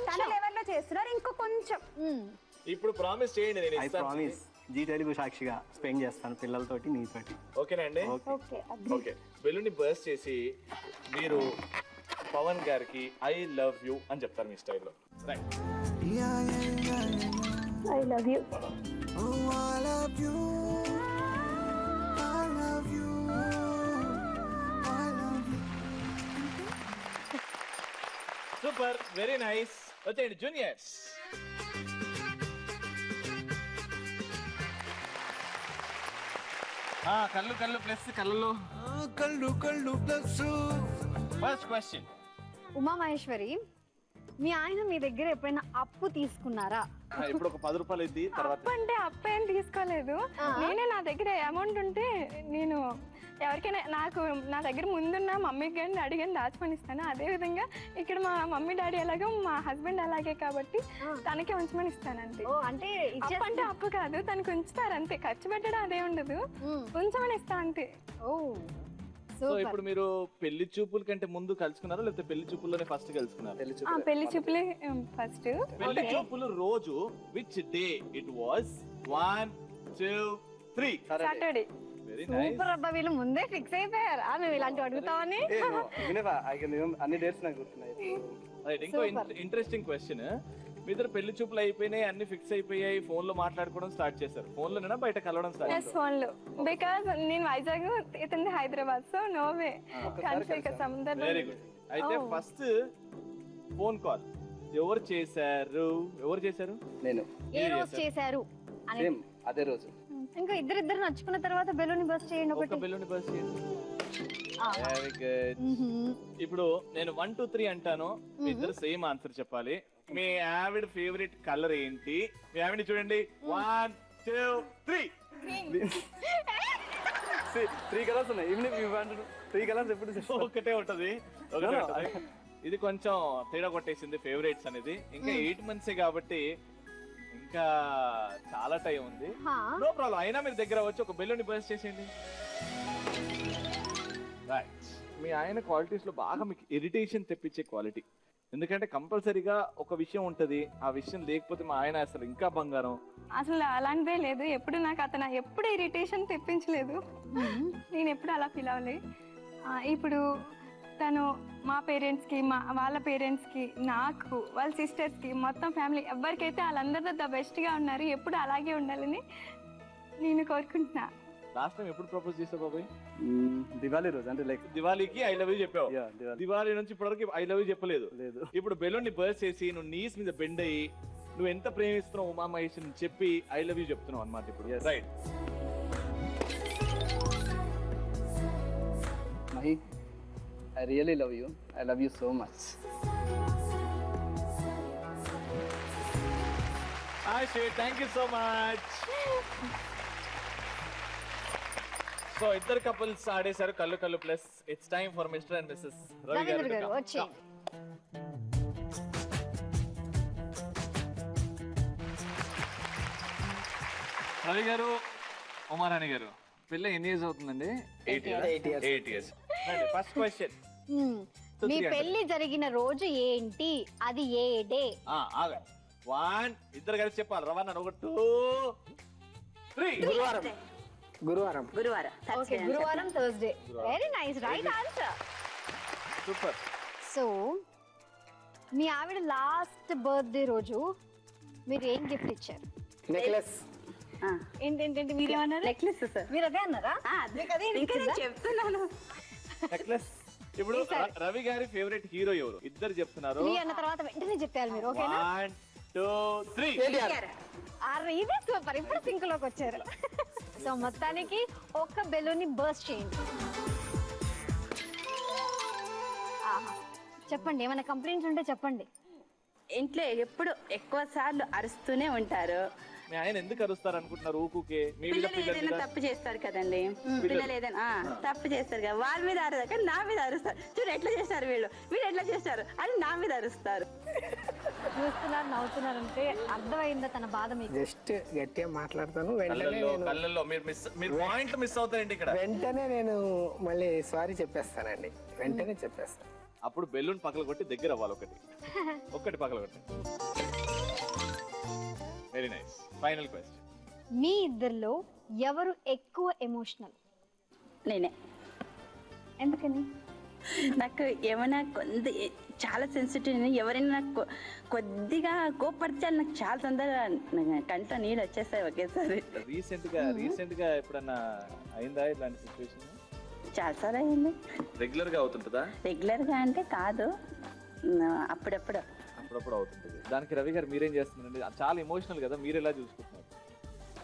తన లెవెల్లో చేస్తున్నారు. ఇంకో కొంచెం. ఇప్పుడు ప్రామిస్ చేయండి, నేను ఐ ఇస్తాను. ప్రామిస్ జీ తెలుగు సాక్షిగా స్పెండ్ చేస్తాను పిల్లలతోటి, నీతోటి. ఓకేనా అండి? ఓకే. ఓకే. బెలూన్ ని బర్స్ట్ చేసి మీరు పవన్ గారికి ఐ లవ్ యూ అని చెప్తారు మీ స్టైల్లో. Right. I love you. Super, very nice. వచ్చేయండి జూనియర్స్. కళ్ళు కళ్ళు ప్లస్ కళ్ళలో కళ్ళు plus. First question. Uma Maheshwari, మీ ఆయన మీ దగ్గర ఎప్పుడైనా అప్పు తీసుకున్నారా? ఇప్పుడు ఒక 10 రూపాయలు ఇది తర్వాత. అప్పు అంటే అప్పు ఏం తీసుకోలేదు. నేనే నా దగ్గర అమౌంట్ ఉంటే నేను ఎవరికైనా నా దగ్గర ముందున్న మమ్మీకి కానీ అడిగాను దాచుకొని ఇస్తాను. అదే విధంగా ఇక్కడ మా మమ్మీ డాడీ ఎలాగో మా హస్బెండ్ అలాగే కాబట్టి తనకే ఉంచమని ఇస్తాను అంతే. అంటే అప్పు అంటే అప్పు కాదు, తనకు ఉంచుతారు అంతే. ఖర్చు పెట్టడం అదే ఉండదు, ఉంచమని ఇస్తా అంతే. సో ఇప్పుడు మీరు పెళ్లి చూపుల కంటే ముందు కలుసుకున్నారా లేకపోతే పెళ్లి చూపుల్లోనే ఫస్ట్ కలుసుకున్నారా? పెళ్లి చూపులే ఫస్ట్. పెళ్లి చూపులు రోజు which day it was? 1 2 3. Saturday. Very nice. Super అబ్బా, వీళ్ళు ముందే ఫిక్స్ అయిపోయారు మేము ఇలాంటివి అడుగుతామని. అన్ని డేట్స్ నాకు గుర్తున్నాయి. రైట్, ఇంకో ఇంట్రెస్టింగ్ క్వశ్చన్. మీ ఇద్దరు పెళ్లి చూపులు అయిపోయినాయి, అన్ని ఫిక్స్ అయిపోయాయి, ఫోన్ లో మాట్లాడుకోవడం స్టార్ట్ చేశారు. ఫోన్ లోనేనా బయట కలవడం స్టార్ట్ ఎస్ ఫోన్లో, బికాజ్ నేను వైజాగ్ ఇతని హైదరాబాద్, సో నో వే కలిసి సముద్రంలో. Very good. అయితే ఫస్ట్ ఫోన్ కాల్ ఎవరు చేశారు? నేను ఏ రోజు చేశారు అని. సేమ్ అదే రోజు. ఇంకా ఇద్దరు నచ్చుకున్న తర్వాత బెలూన్ బస్ చేయండి ఒక ఒకటి. బెలూన్ బస్ చేయండి. Very good. ఇప్పుడు నేను 1 2 3 అంటాను, మీ ఇద్దరు సేమ్ ఆన్సర్ చెప్పాలి. మీ ఆవిడ ఫేవరెట్ కలర్ ఏంటి? మీ ఆవిడ చూడండి. 1 2 3. 3 కలర్స్ ఉన్నాయి. ఈవినింగ్ 3 కలర్స్ ఎప్పుడు ఒకటే ఉంటది. ఇది కొంచెం తేడా కొట్టేసింది ఫేవరెట్స్ అనేది. ఇంకా 8 months కాబట్టి ఇంకా చాలా టైం ఉంది. No problem. అయినా మీరు దగ్గర వచ్చి ఒక బెలూన్ బస్ చేసేయండి. రైట్. మీ ఆయన క్వాలిటీస్ లో బాగా మీకు ఇరిటేషన్ తెప్పించే క్వాలిటీ. ఎందుకంటే కంపల్సరీగా ఒక విషయం ఉంటది, ఆ విషయం లేకపోతే మా ఆయన అసలు ఇంకా బంగారం. అసలు అలాంటిదే లేదు. ఎప్పుడు నాకు అతను ఎప్పుడు ఇరిటేషన్ తెప్పించలేదు. నేను ఎప్పుడు అలా ఫీల్ అవ్వలే. ఇప్పుడు తను మా పేరెంట్స్కి, వాళ్ళ పేరెంట్స్కి, నాకు, వాళ్ళ సిస్టర్స్కి, మొత్తం ఫ్యామిలీ ఎవరికైతే వాళ్ళందరితో ద బెస్ట్గా ఉన్నారు. ఎప్పుడు అలాగే ఉండాలని నేను కోరుకుంటున్నా. లాస్ట్ టైం ఎప్పుడు ప్రపోజ్ చేసావు బాబాయ్? దివాళీ రోజు, అంటే లైక్ దివాళీకి ఐ లవ్ యూ చెప్పావు. దివాళీ నుంచి ఇప్పటివరకు ఐ లవ్ యూ చెప్పలేదు. ఇప్పుడు బెలూన్ ని బర్స్ట్ చేసి నువ్వు నీస్ మీద బెండ్ అయ్యి నువ్వు ఎంత ప్రేమిస్తున్నావు ఉమా మహేష్ చెప్పి ఐ లవ్ యూ చెప్తున్నావు అన్నమాట ఇప్పుడు. Right. Mahi, I really love you. I love you so much. Hi Shweta, thank you so much. So ఇద్దరు కపుల్స్ ఆడేశారు కళ్ళు కళ్ళు plus. It's time for mister and missus Ravi garu వచ్చేయండి. రవి గారు, ఉమారాణి గారు, పిల్ల ఎన్ని ఇయర్స్ అవుతుందండి? 8 years. First question. మీ పెళ్లి జరిగిన రోజు ఏంటి? అది ఏ డే? ఆగండి. 1 ఇద్దరు కలిసి చెప్పాలి. రవాణా 1 2 3. గురువారం ఓకే, గురువారం Thursday. Very nice, right answer. Super. So మీ ఆవిడ లాస్ట్ బర్త్డే రోజు మీరు ఏం గిఫ్ట్ ఇచ్చారు? నెక్లెస్. ఏంటంటే మీరు ఏమన్నారు? Necklace sir. మీరు అదే అన్నారా? ఇంకా నేను చెప్తున్నాను. నెక్లెస్. ఇప్పుడు రవి గారి ఫేవరెట్ హీరో ఎవరు? ఇద్దరు చెప్తున్నారు. మీ అన్న తర్వాత వెంటనే చెప్పారు మీరు. ఓకేనా? 1 2 3. అరే ఇది సూపర్, ఇప్పుడు సింక్ లోకి వచ్చారు. సో మొత్తానికి ఒక్క బెలూన్ ని బర్స్ట్ చేయండి. చెప్పండి, ఏమైనా కంప్లైంట్స్ ఉంటే చెప్పండి. ఇంట్లో ఎప్పుడు ఎక్కువ సార్లు అరుస్తూనే ఉంటారు. మీ ఆయన ఎందుకు అరుస్తారు అనుకుంటున్నారు? ఊకుకే మీ మీద పిల్లలు ఏదైనా తప్పు చేస్తారు కదండి. పిల్లలు ఏదైనా తప్పు చేస్తారు కదా, వాళ్ళ మీద అరదు కానీ నా మీద అరుస్తారు. చూడు ఎట్లా చేస్తారు వీళ్ళు ఎట్లా చేస్తారు అని నా మీద అరుస్తారు. చూస్తున్నారు, నవ్వుతున్నారంటే అర్థమైందా తన బాధ మీకు? జస్ట్ గట్టిగా మాట్లాడతాను, కళ్ళల్లో మీరు పాయింట్ మిస్ అవుతారండి ఇక్కడ. వెంటనే నేను మళ్ళీ సారీ చెప్పేస్తానండి, వెంటనే చెప్పేస్తాను. అప్పుడు బెలూన్ పక్కన కొట్టి దగ్గర అవ్వాలి. ఒకటి పక్కన కొట్టి. Very nice. Final question. మీ ఇద్దరిలో ఎవరు ఎక్కువ ఎమోషనల్? నేనే. ఎందుకని? నాకు ఏమైనా చాలా సెన్సిటివ్. ఎవరైనా నాకు కొద్దిగా కోపడితే నాకు చాలా తొందరగా కంట్లో నీళ్ళు వచ్చేస్తాయి ఒకేసారి. రీసెంట్ గా ఎప్పుడన్నా అయిందా ఇలాంటి సిచ్యువేషన్? చాలాసార్లు అయింది. రెగ్యులర్ గా అవుతుంటుందా? రెగ్యులర్ గా అంటే కాదు, అప్పుడప్పుడు అవుతుంటుంది. దానికి రవి గారు మీరేం చేస్తున్నారండి? చాలా ఎమోషనల్ కదా, మీరు ఎలా చూసుకుంటున్నారు?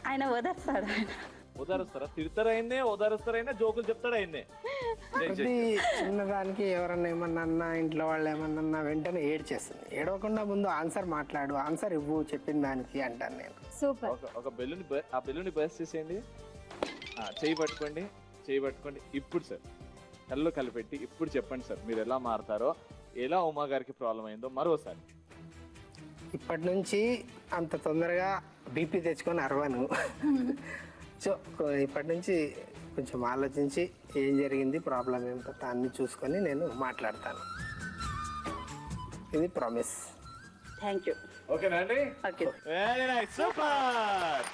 ఆయన ఓదార్స్తాడు. ఓదారుస్తారా? తిడతారైందే, ఓదారుస్తారైనా, జోకులు చెప్తాడైందే. ప్రతి చిన్నదానికి ఎవరన్నా ఏమన్నా ఇంట్లో వాళ్ళు ఏమన్నా వెంటనే ఏడ్చేస్తుంది. ఏడవకుండా ముందు ఆన్సర్ మాట్లాడు, ఆన్సర్ ఇవ్వు చెప్పిన దానికి అంటాను నేను. సూపర్. ఒక బెలూన్ బర్స్ట్ చేసేయండి. చేయి పట్టుకోండి. ఇప్పుడు సార్ కళ్ళు కలిపెట్టి ఇప్పుడు చెప్పండి సార్, మీరు ఎలా మారుతారో, ఎలా ఉమా గారికి ప్రాబ్లం అయిందో మరోసారి. ఇప్పటి నుంచి అంత తొందరగా బీపీ తెచ్చుకొని అరవను. సో ఇప్పటి నుంచి కొంచెం ఆలోచించి ఏం జరిగింది, ప్రాబ్లం ఏమిటో దాన్ని చూసుకొని నేను మాట్లాడతాను. ఇది ప్రామిస్. Thank you. ఓకేనా అండి? Okay. Very nice, super.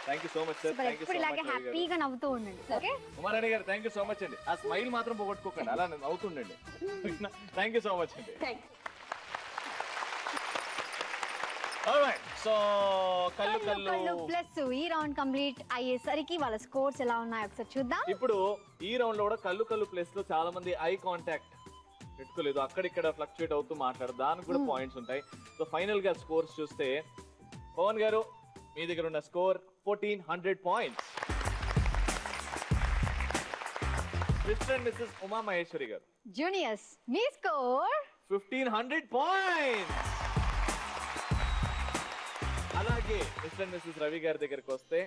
Thank you so much sir. Thank you ఇప్పుడు సో ఇలాగే మచ్ హ్యాపీగా నవ్వుతూ ఉండండి. ఓకే ఉమారాణి గారు, థ్యాంక్ యూ సో మచ్ అండి. ఆ స్మైల్ మాత్రం పోగొట్టుకోకండి, అలా అవుతుండండి. థ్యాంక్ యూ సో మచ్ అండి. ఆల్రైట్, సో కళ్ళు కళ్ళు ప్లస్ ఈ రౌండ్ కంప్లీట్ అయ్యేసరికి వాళ్ళ స్కోర్స్ ఎలా ఉన్నాయో ఒకసారి చూద్దాం. ఇప్పుడు ఈ రౌండ్ లో కూడా కళ్ళు ప్లేస్ లో చాలా మంది ఐ కాంటాక్ట్ పెట్టుకోలేదు, అక్కడిక్కడ ఫ్లక్చుయేట్ అవుతూ మాట్లాడు, దానికి కూడా పాయింట్స్ ఉంటాయి. సో ఫైనల్ గా స్కోర్స్ చూస్తే పవన్ గారు మీ దగ్గర ఉన్న score 1400 points. Mister and missus Uma Maheshwari garu juniors మీ స్కోర్ 1500 పాయింట్స్. అలాగే మిస్టర్ అండ్ మిస్సెస్ రవి గారి దగ్గరికి వస్తే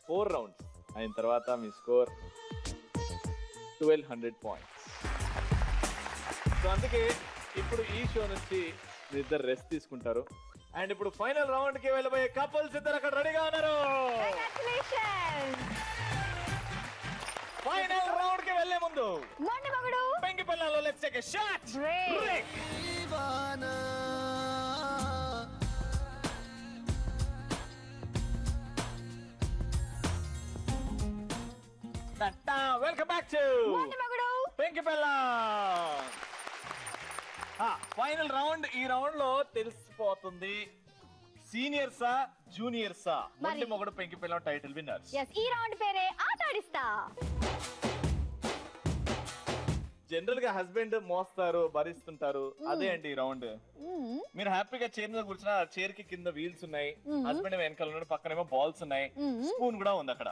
4 రౌండ్స్ అయిన తర్వాత మీ స్కోర్ 1200 పాయింట్స్. సో అందుకే ఇప్పుడు ఈ షో నుంచి మీ ఇద్దరు రెస్ట్ తీసుకుంటారు. అండ్ ఇప్పుడు ఫైనల్ రౌండ్ కి వెళ్ళబోయే కపుల్స్ ఇద్దరు అక్కడ రెడీగా ఉన్నారు. ఫైనల్ రౌండ్ కి వెళ్లే ముందు మొండి మగుడు పెంకి పిల్లలు let's take a shot break. Welcome back to మొండి మగుడు పెంకి పిల్ల. Final round. ఈ రౌండ్ లో తెలిసిపోతుంది సీనియర్సా జూనియర్సా. మొండి మొగుడు పెంకి పిల్ల టైటిల్ విన్నర్స్. ఈ రౌండ్ పేరే ఆటాడిస్తా. జనరల్ గా హస్బెండ్ మోస్తారు, భరిస్తుంటారు, అదే అండి ఈ రౌండ్. మీరు హ్యాపీగా చైర్ మీద కూర్చున్న చైర్ కి కింద వీల్స్ ఉన్నాయి, హస్బెండ్ వెనకాల ఉన్నాడు, పక్కనేమో బాల్స్ ఉన్నాయి, స్పూన్ కూడా ఉంది అక్కడ.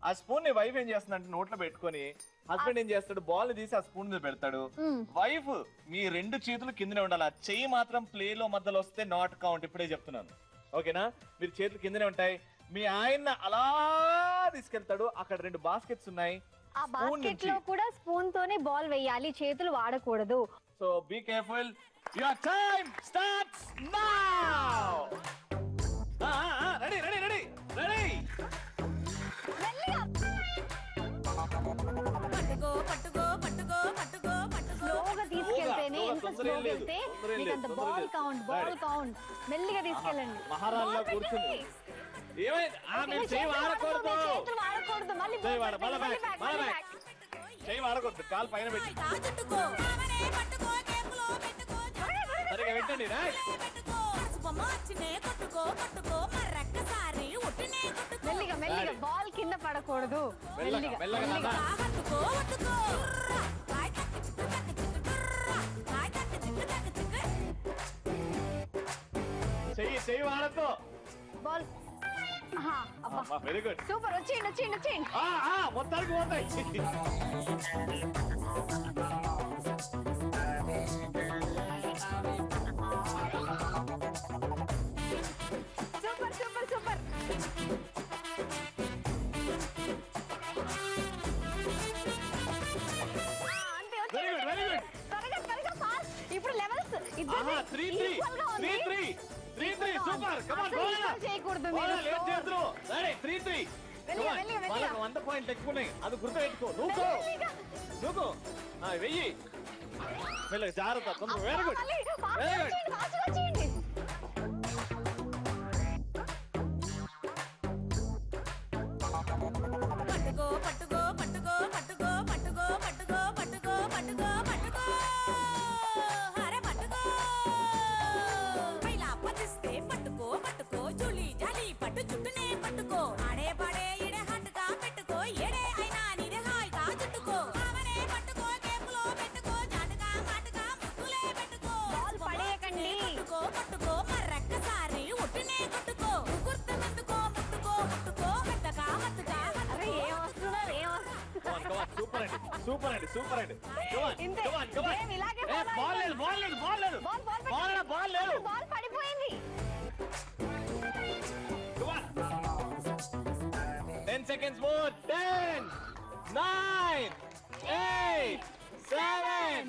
ఆ స్పూన్ ని వైఫ్ ఏం చేస్తుందంటే నోట్లో పెట్టుకొని, హస్బెండ్ ఏం చేస్తాడు బాల్ తీసి ఆ స్పూన్ మీద పెడతాడు. వైఫ్ మీ 2 చేతులు కిందనే ఉండాలి, ఆ చెయ్యి మాత్రం ప్లే లో మధ్యలో వస్తే నాట్ కౌంట్. ఇప్పుడే చెప్తున్నాను, ఓకేనా? మీరు చేతులు కిందనే ఉంటాయి. మీ ఆయన అలా తీసుకెళ్తాడు, అక్కడ 2 బాస్కెట్స్ ఉన్నాయి, ఆ బాస్కెట్ లో కూడా స్పూన్ తోనే బాల్ వేయాలి, చేతులు వాడకూడదు. So be careful. Your time starts now. Ready ready ready ready. స్లోగా తీసుకెళ్తేనే, ఎంత స్లోగా వెళ్తే మీకు అంత బాల్ కౌంట్. మెల్లిగా తీసుకెళ్ళండి. మహారాణిలో కూర్చుంది. ఏమైంది? చెయ్యి వాడకూడదు, మళ్ళీ చెయ్యి వాడకూడదు, కాలు పైన పెట్టి సరిగా పెట్టండి. మెల్లిగా బాల్ కింద పడకూడదు. చెయ్యి వాడద్దు. Ball very good, super. వచ్చేయండి. మొత్తానికి పోతాయి. సూపర్. Very good. త్వరగా ఫాస్ట్. ఇప్పుడు లెవెల్స్ 3-3. సూపర్. కమ్ ఆన్, చేయకూడదు. లేట్ చేద్దురు. రెడీ 3-3. వాళ్ళకి 100 పాయింట్లు ఎక్కువ ఉన్నాయి, అది గుర్తు పెట్టుకో. నువ్వు వెయ్యి వీళ్ళకి జాగ్రత్త. Very good. సూపర్ అండి. బాల్ పడిపోయింది. 10 seconds more. 10, 9, 8, 7,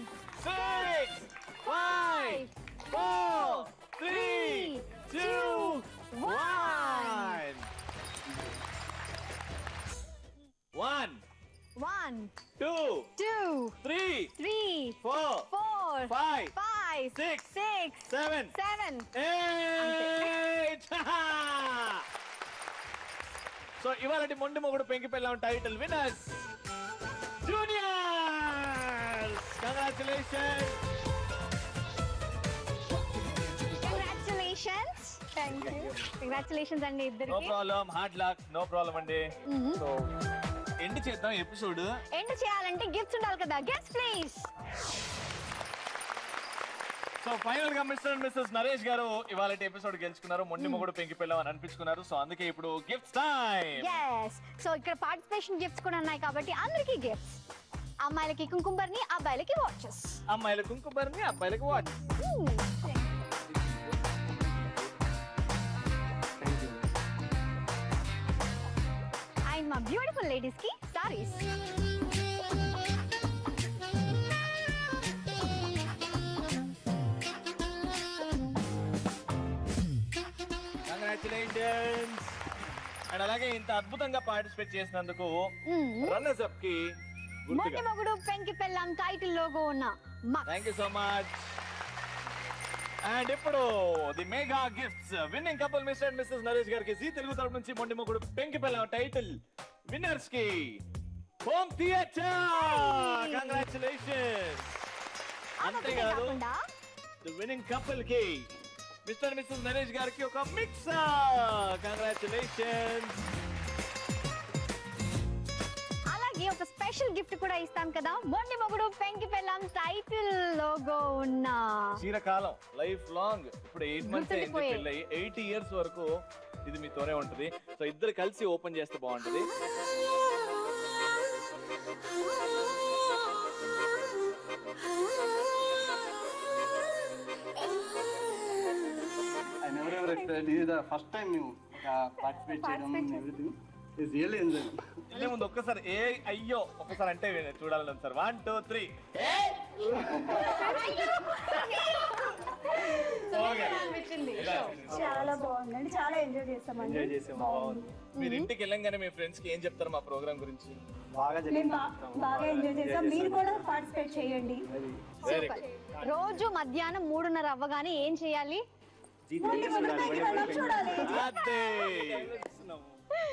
6, 5, 4, 3, 2, 1. 1, 2, 3, 4, 5, 5 6 6 7 7 8 సో ఇవాళ మొండి మొగుడు పెంకి పెళ్ళాం title winners juniors. Congratulations. Congratulations అండి నో ఇద్దరికి. Problem. Hard luck. No problem అండి. సో ఎండ్ చేద్దాం ఎపిసోడ్. ఎండ్ చేయాలంటే గిఫ్ట్స్ ఉండాలి కదా. Gifts please. సో ఫైనల్ గా mister and missus Naresh garu ఇవాళ ఎపిసోడ్ గెలుచుకున్నారు. మొండి మొగుడు పెంకి పెళ్ళాం అని అనిపించుకున్నారు. సో అందుకే ఇప్పుడు గిఫ్ట్స్ టైం. yes సో ఇక్కడ పార్టిసిపేషన్ గిఫ్ట్స్ కూడా ఉన్నాయి కాబట్టి అందరికీ గిఫ్ట్స్. అమ్మాయిలకి కుంకుమర్ని, అబ్బాయిలకి వాచెస్. అమ్మాయిల కుంకుమర్ని, అబ్బాయిలకి వాచ్. అండ్ మా బ్యూటిఫుల్ లేడీస్ కి సారీస్. కంగ్రాచులేషన్స్. అండ్ అలాగే ఇంత అద్భుతంగా పార్టిసిపేట్ చేసినందుకు రన్నర్స్ అప్ కి మొండి మొగుడు పెంకి పెళ్ళాం టైటిల్ లోగో ఉన్న thank you so much. And ఇప్పుడు the mega gifts winning couple mister and missus Naresh గారికి జీ తెలుగు తరపు నుంచి మొండి మొగుడు పెంకి పెళ్ళాం టైటిల్ విన్నర్స్ కి హోమ్ థియేటర్. కంగ్రాచులేషన్స్. అంతేకాదు ది విన్నింగ్ కపుల్ కి మిస్టర్ అండ్ మిస్సెస్ నరేష్ గారికి ఒక మిక్సర్. కంగ్రాచులేషన్స్. అలాగే ఒక స్పెషల్ గిఫ్ట్ కూడా ఇస్తాం కదా. మొండి మొగుడు పెంకి పెళ్ళాం టైటిల్ లోగో ఉన్న చీరకాలం లైఫ్ లాంగ్. ఇప్పుడు 8 months అయింది గుర్తుండిపోయే. పెళ్ళి. 80 years వరకు ఇది మీతోనే ఉంటది. సో ఇద్దరు కలిసి ఓపెన్ చేస్తే బాగుంటది. I never ever expected. This is the first time మేము పార్టిసిపేట్ చేయడం. Everything is really enjoy. వెళ్ళే ముందు ఒక్కసారి అయ్యో ఒక్కసారి అంటే చూడాలని సార్. 1 2 3. చాలా బాగుందండి. చాలా ఎంజాయ్ చేస్తామండి. ఎంజాయ్ చేసాము. మీరు ఇంటికి వెళ్ళంగానే మీ ఫ్రెండ్స్ కి ఏం చెప్తారు మా ప్రోగ్రామ్ గురించి? మేము బాగా ఎంజాయ్ చేస్తాం. మీరు కూడా పార్టిసిపేట్ చేయండి. Very super. రోజు మధ్యాహ్నం 3:30 అవ్వగానే ఏం చేయాలి?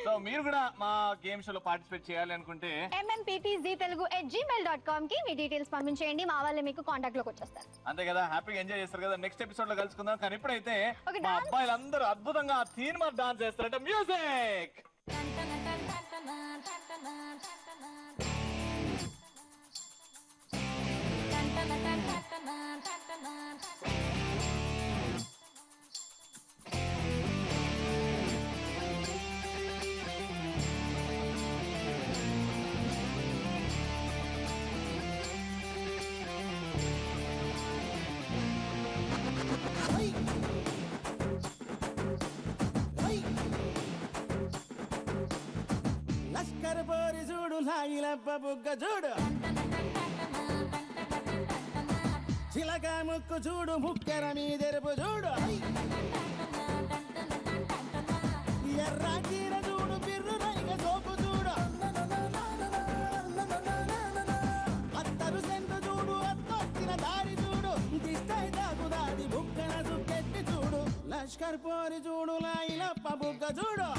సో మీరు కూడా మా గేమ్ షోలో పార్టిసిపేట్ చేయాలి అనుకుంటే mmppztelugu@gmail.com కి మీ డీటెయిల్స్ పంపించేయండి. మా వాళ్ళే మీకు కాంటాక్ట్ లోకి వచ్చేస్తారు. అంతే కదా. హ్యాపీగా ఎంజాయ్ చేస్తారు కదా. నెక్స్ట్ ఎపిసోడ్ లో కలుసుకుందాం. కానీ ఇప్పుడైతే Okay, మా dance. అబ్బాయిలందరూ అద్భుతంగా థీమ్ ఆఫ్ డాన్స్ చేస్తారంట. మ్యూజిక్. లష్కర్ పోరి చూడు లాయిలబ్బ బుగ్గ చూడు చిలక ముక్కు చూడు ముక్కెర మీదెరుపు చూడు ఎర్ర చీర చూడు బిర్రు రైగ సోపు చూడు అత్తరు సెంటు చూడు అత్తొచ్చిన దారి చూడు దిష్టై దాగుదాది బుక్కన సుక్కెట్టి చూడు లష్కర్ పోరి చూడు లాయిలప్ప బుగ్గ చూడు